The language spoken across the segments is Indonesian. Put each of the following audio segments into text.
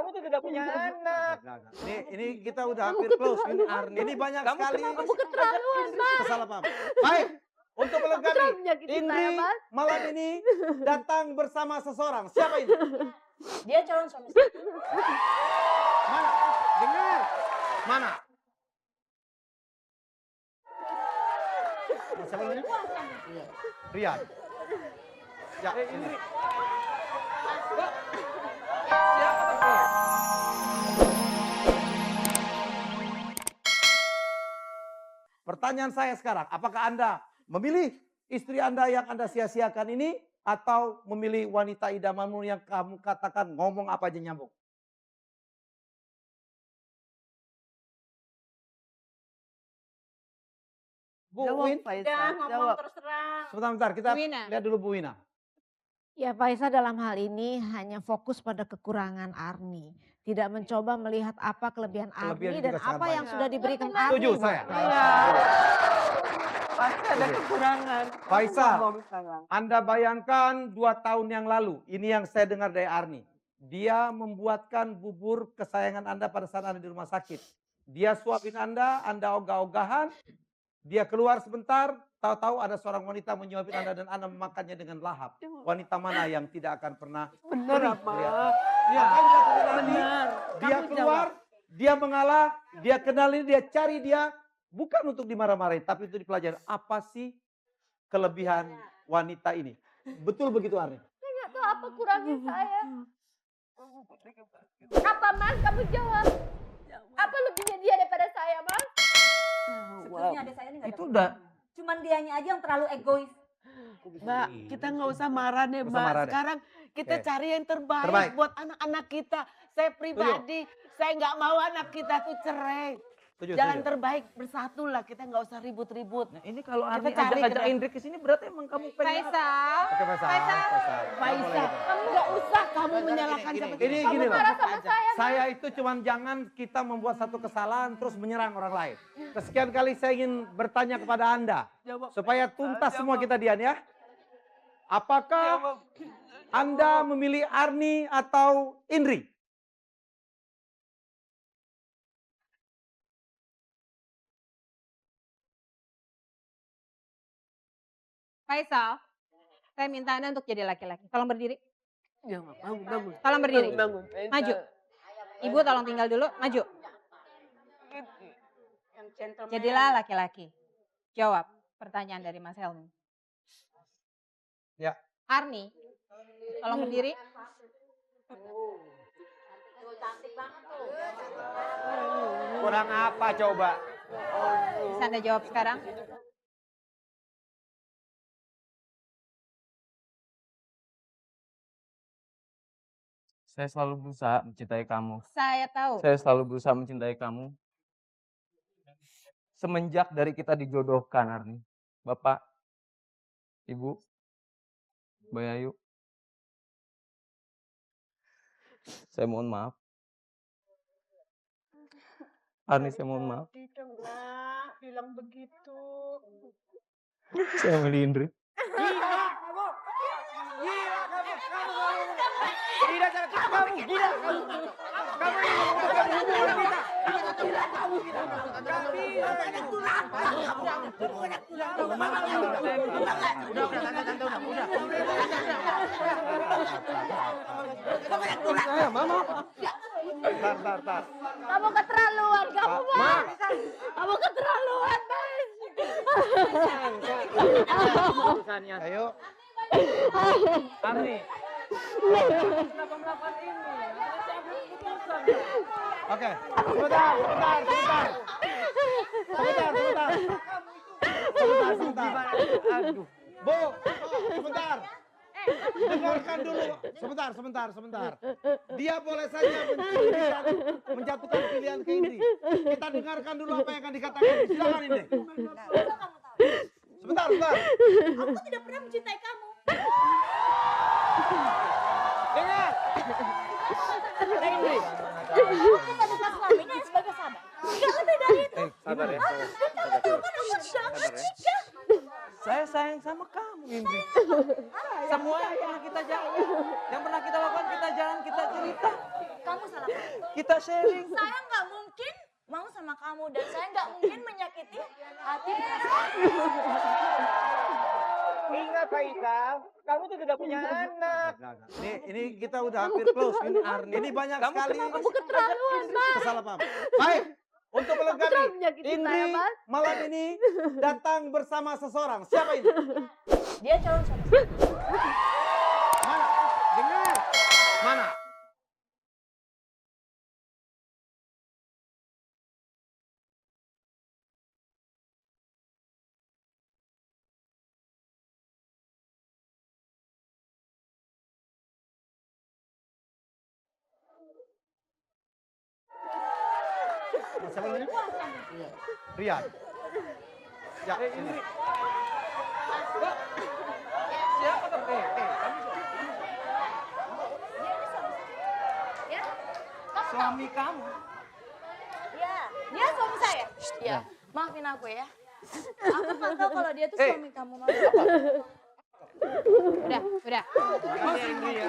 kamu tuh tidak punya anak. Ini kita udah hampir close. Ini banyak sekali. Kamu keterlaluan, Mas. Kesalahpaham. Baik, untuk melengkapi. Menyakiti saya, Indri Mas. malam ini datang bersama seseorang. Siapa ini? Dia calon suami saya. Mana? Dengar. Mana? Siapa namanya? Rian. Ya, Indri. Pertanyaan saya sekarang, apakah Anda memilih istri Anda yang Anda sia-siakan ini atau memilih wanita idamanmu yang kamu katakan ngomong apa aja nyambung? Bu Win, Udah ngomong terus terang. sebentar kita Bu Wina. lihat dulu Bu Wina. Ya, Faisal dalam hal ini hanya fokus pada kekurangan Arni. Tidak mencoba melihat apa kelebihan Arni Kelebihan dan juga sangat apa yang banyak. sudah diberikan Arni. Setuju buat saya. Faisal. Iya. Pasti ada kekurangan. Faisal, Ngomong sekarang. Anda bayangkan 2 tahun yang lalu, ini yang saya dengar dari Arni. Dia membuatkan bubur kesayangan Anda pada saat Anda di rumah sakit. Dia suapin Anda ogah-ogahan. Dia keluar sebentar, tahu-tahu ada seorang wanita menyuapin Anda dan Anda memakannya dengan lahap. Wanita mana yang tidak akan pernah Benar, perih apa? melihat? Ya, Apa yang dilakukan Arni? benar. Dia Kamu keluar, dia mengalah, dia kenali, dia cari dia. Bukan untuk dimarah-marahin, tapi untuk dipelajari. Apa sih kelebihan wanita ini? Betul begitu Arni? Saya nggak tahu apa kurangnya saya. Apa Mas? Kamu jawab. Apa lebihnya dia daripada saya, Mas? Sebetulnya ada saya ini nggak ada Itu udah. kurangnya. Cuman dianya aja yang terlalu egois. Mbak, kita nggak usah marah deh, Nggak usah Mbak. marah deh. Sekarang kita Oke. cari yang terbaik, Terbaik. buat anak-anak kita. Saya pribadi, saya nggak mau anak kita tuh cerai. Setuju, Jalan setuju. terbaik bersatu lah, kita nggak usah ribut-ribut. Nah, ini kalau Kita Arni cari ajak-ajak ke- Indri ke sini berarti emang kamu pengen apa? Faisal. Oke Faisal. Faisal. Faisal, kamu nggak usah kamu menyalahkan siapa. Ini Kamu gini loh. marah sama saya. Saya itu cuman jangan kita membuat satu kesalahan terus menyerang orang lain. Kesekian kali saya ingin bertanya kepada Anda. Supaya tuntas semua kita Dian ya. Apakah Anda memilih Arni atau Indri? Faisal, saya minta Anda untuk jadi laki-laki. Tolong berdiri. Ya, bangun. Tolong berdiri. Bangun. Maju. Ibu tolong tinggal dulu, maju. Yang gentleman. Jadilah laki-laki. Jawab pertanyaan dari Mas Helmi. Ya. Arni, tolong berdiri. Kurang apa coba? Bisa Anda jawab sekarang? Saya selalu berusaha mencintai kamu. Saya tahu. Saya selalu berusaha mencintai kamu. Semenjak dari kita dijodohkan, Arni. Bapak, Ibu, Mbak Yayu. Saya mohon maaf. Arni, saya mohon maaf. Tidak, Mbak. Bilang begitu. Saya milih Indri. Tidak, kamu gila kamu. Kamu ini membutuhkan hubungan kita. Tar. Kamu keterlaluan, kamu Mas. Kamu keterlaluan, Mas. Urusannya. Ayo. Arni. Oke. Sebentar. Aduh. Bu, sebentar. Dengarkan dulu. Sebentar. Dia boleh saja menjatuhkan pilihan ke Indri. Kita dengarkan dulu apa yang akan dikatakan. Silakan Indri. Sebentar. Aku tidak pernah mencintai kamu. Dengar. Indri. Aku adalah suaminya yang sebagai sahabat. Gak lebih dari itu. Sabar ya. Kamu tahu kan aku jangan nikah. Saya sayang sama kamu, Indri. Semua yang pernah kita lakukan, kita jalan, kita cerita, Kamu salah paham. kita sharing. Saya nggak mungkin mau sama kamu dan saya nggak mungkin menyakiti hati perasaan. Ingat Faisal, kamu tuh tidak punya anak. Ini kita udah hampir close. Ini banyak sekali Kamu keterlaluan, Mas. kesalahpaham. Baik, untuk Kamu melengkapi, terlalu menyakiti Indri saya, Mas. malam ini datang bersama seseorang. Siapa ini? Dia calon suami saya. Mana? Dengar. Mana? Siapa namanya? Rian. Ya, Indri. Siapa kamu? Ya? Suami kamu. Ya, dia suami saya. Ya, maafin aku ya. Aku nggak tahu kalau dia tuh suami kamu. Maaf. Udah. Masih Indri ya.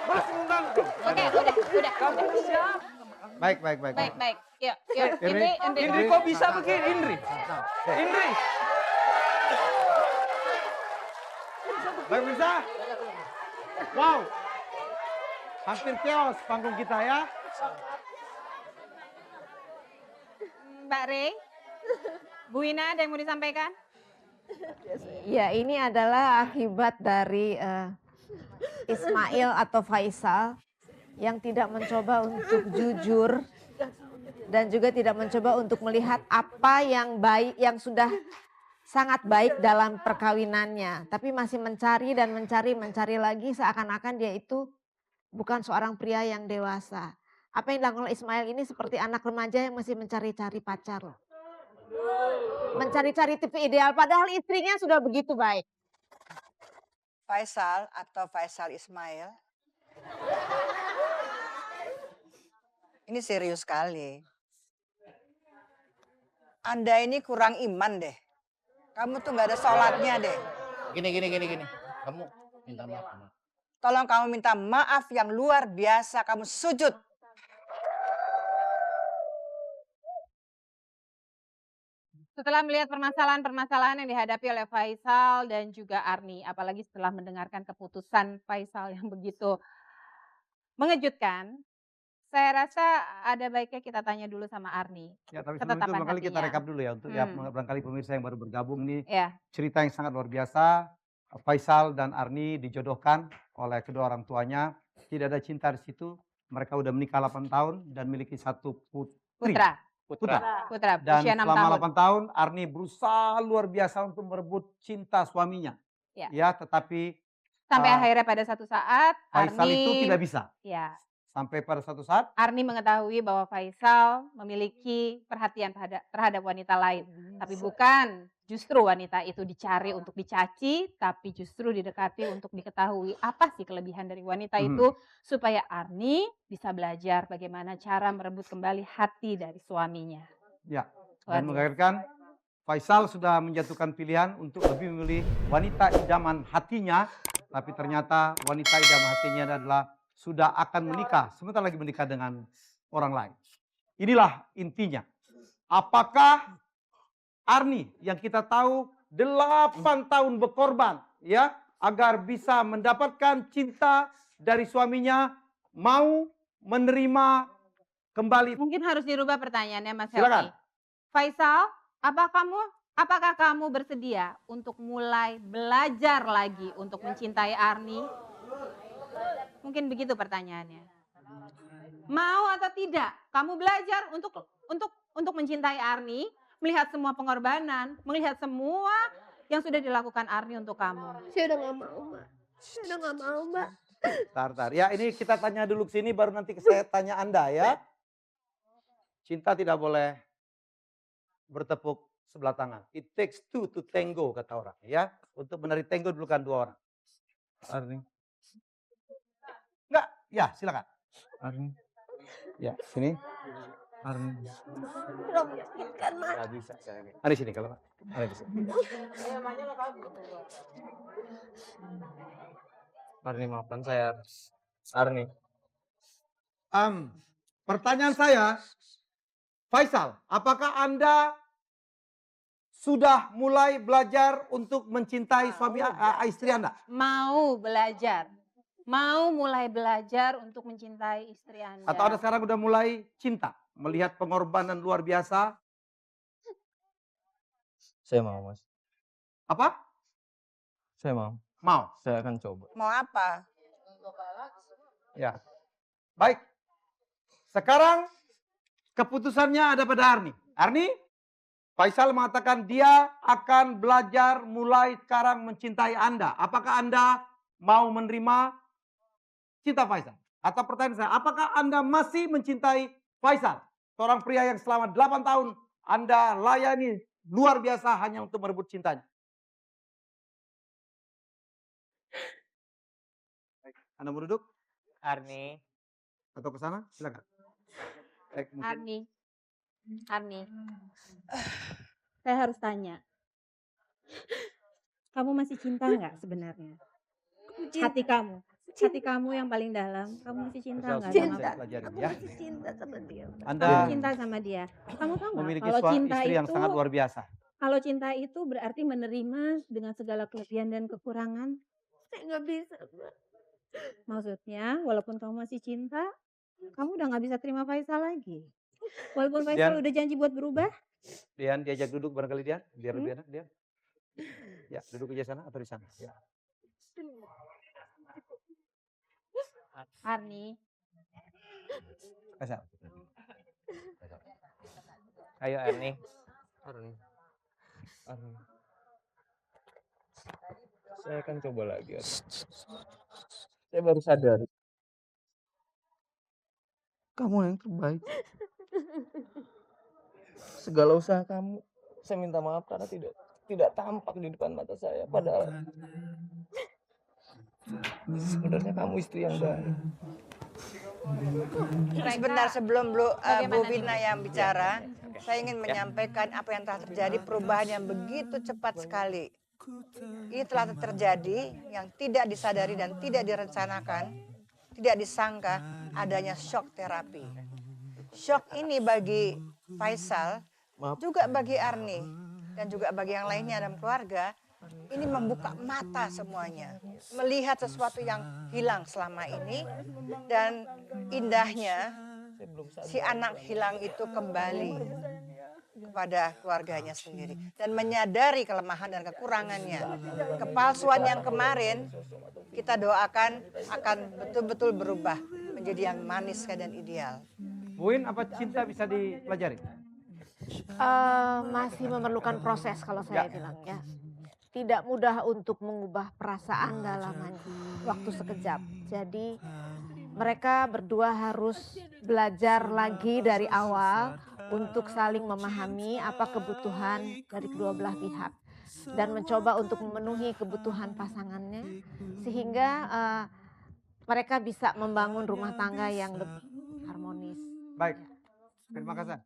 Masih undang. Oke, udah. Kamu siapa? Baik. Baik. Yuk. Indri. Indri kok bisa begini, Indri? Indri. Baik, bisa. Wow. Hampir chaos panggung kita ya. Mbak Rey, Bu Ina ada yang mau disampaikan? Ya, ini adalah akibat dari Ismail atau Faisal yang tidak mencoba untuk jujur dan juga tidak mencoba untuk melihat apa yang baik, yang sudah sangat baik dalam perkawinannya, tapi masih mencari lagi, seakan-akan dia itu bukan seorang pria yang dewasa. Apa yang dilakukan oleh Ismail ini seperti anak remaja yang masih mencari-cari pacar. Mencari-cari tipe ideal, padahal istrinya sudah begitu baik. Faisal atau Faisal Ismail. Ini serius sekali. Anda ini kurang iman deh. Kamu tuh nggak ada sholatnya deh. Gini. Kamu minta maaf. Tolong kamu minta maaf yang luar biasa. Kamu sujud. Setelah melihat permasalahan-permasalahan yang dihadapi oleh Faisal dan juga Arni, apalagi setelah mendengarkan keputusan Faisal yang begitu mengejutkan, saya rasa ada baiknya kita tanya dulu sama Arni. Ya, tapi sebelum itu Ketetapan barangkali kita hatinya. rekap dulu ya untuk ya barangkali pemirsa yang baru bergabung ini Ya, cerita yang sangat luar biasa. Faisal dan Arni dijodohkan oleh kedua orang tuanya. Tidak ada cinta di situ. Mereka udah menikah 8 tahun dan memiliki satu putri. putra Dan usia 6 selama tahun. 8 tahun Arni berusaha luar biasa untuk merebut cinta suaminya. Ya. Tetapi Sampai akhirnya pada satu saat Faisal Arni itu tidak bisa. Ya, Sampai pada satu saat Arni mengetahui bahwa Faisal memiliki perhatian terhadap wanita lain. Tapi bukan justru wanita itu dicari untuk dicaci, tapi justru didekati untuk diketahui apa sih kelebihan dari wanita itu, supaya Arni bisa belajar bagaimana cara merebut kembali hati dari suaminya. ya. Dan mengakhirkan Faisal sudah menjatuhkan pilihan untuk lebih memilih wanita idaman hatinya. Tapi ternyata wanita idaman hatinya adalah sudah akan menikah, sebentar lagi menikah dengan orang lain. Inilah intinya. Apakah Arni yang kita tahu 8 tahun berkorban ya agar bisa mendapatkan cinta dari suaminya, mau menerima kembali? Mungkin harus dirubah pertanyaannya, Mas Silakan. Helmi. Faisal, apakah kamu bersedia untuk mulai belajar lagi untuk mencintai Arni? Mungkin begitu pertanyaannya. Mau atau tidak? Kamu belajar untuk mencintai Arni, melihat semua pengorbanan, melihat semua yang sudah dilakukan Arni untuk kamu. Saya udah gak mau, Mbak. Saya udah gak mau, Mbak. Tar. Ya ini kita tanya dulu ke sini baru nanti saya tanya Anda ya. Cinta tidak boleh bertepuk sebelah tangan. It takes two to tango kata orang ya. Untuk menari tango dulu kan 2 orang. Arni. Enggak? Ya silakan. Arni. Ya sini. Arni. Tidak memungkinkan, Ma. Nggak bisa saya. Ada di sini kalau ada di sini. Arni maafkan saya. Arni. Pertanyaan saya, Faisal, apakah Anda sudah mulai belajar untuk mencintai suami istri Anda? Mau belajar. Mau mulai belajar untuk mencintai istri Anda. Atau Anda sekarang udah mulai cinta? Melihat pengorbanan luar biasa? Saya mau, Mas. Apa? Saya mau. Mau? Saya akan coba. Mau apa? Ya. Baik. Sekarang keputusannya ada pada Arni. Arni, Faisal mengatakan dia akan belajar mulai sekarang mencintai Anda. Apakah Anda mau menerima cinta Faisal? Atau pertanyaan saya, apakah Anda masih mencintai Faisal? Seorang pria yang selama 8 tahun Anda layani luar biasa hanya untuk merebut cintanya. Baik, Anda mau duduk? Arni. Atau ke sana? Silakan. Baik, mungkin. Arni, saya harus tanya. Kamu masih cinta nggak sebenarnya? Hati kamu yang paling dalam, kamu masih cinta Faisal, nggak sudah sama saya aku? pelajarin Aku ya. masih cinta sama dia. Anda Kamu cinta sama dia. Kamu tahu nggak? memiliki Kalau cinta istri yang itu, sangat luar biasa. kalau cinta itu berarti menerima dengan segala kelebihan dan kekurangan. Saya nggak bisa, Ma. Maksudnya, walaupun kamu masih cinta, kamu udah nggak bisa terima Faisal lagi. Walaupun Faisal udah janji buat berubah. Dian diajak duduk barangkali Dian, biar lebih enak Dian. Ya, duduk aja sana atau di sana. Ya. Arni, Faisal. Ayo Arni. Arni. Arni. Saya akan coba lagi, Arni. Saya baru sadar. Kamu yang terbaik. Segala usaha kamu, saya minta maaf karena tidak tampak di depan mata saya. Padahal sebenarnya kamu istri yang baik. Sebentar sebelum Bu bagaimana Vina nih? yang bicara, saya ingin menyampaikan apa yang telah terjadi, perubahan yang begitu cepat sekali. Ini telah terjadi yang tidak disadari dan tidak direncanakan, tidak disangka adanya shock terapi. Shock ini bagi Faisal, juga bagi Arni, dan juga bagi yang lainnya dalam keluarga, ini membuka mata semuanya. Melihat sesuatu yang hilang selama ini, dan indahnya si anak hilang itu kembali kepada keluarganya sendiri. Dan menyadari kelemahan dan kekurangannya. Kepalsuan yang kemarin, kita doakan akan betul-betul berubah menjadi yang manis dan ideal. Buin, apa cinta bisa dipelajari? Masih memerlukan proses kalau saya bilang ya. Tidak mudah untuk mengubah perasaan dalam waktu sekejap. Jadi mereka berdua harus belajar lagi dari awal untuk saling memahami apa kebutuhan dari kedua belah pihak. Dan mencoba untuk memenuhi kebutuhan pasangannya. Sehingga mereka bisa membangun rumah tangga yang lebih harmonis. Baik, terima kasih.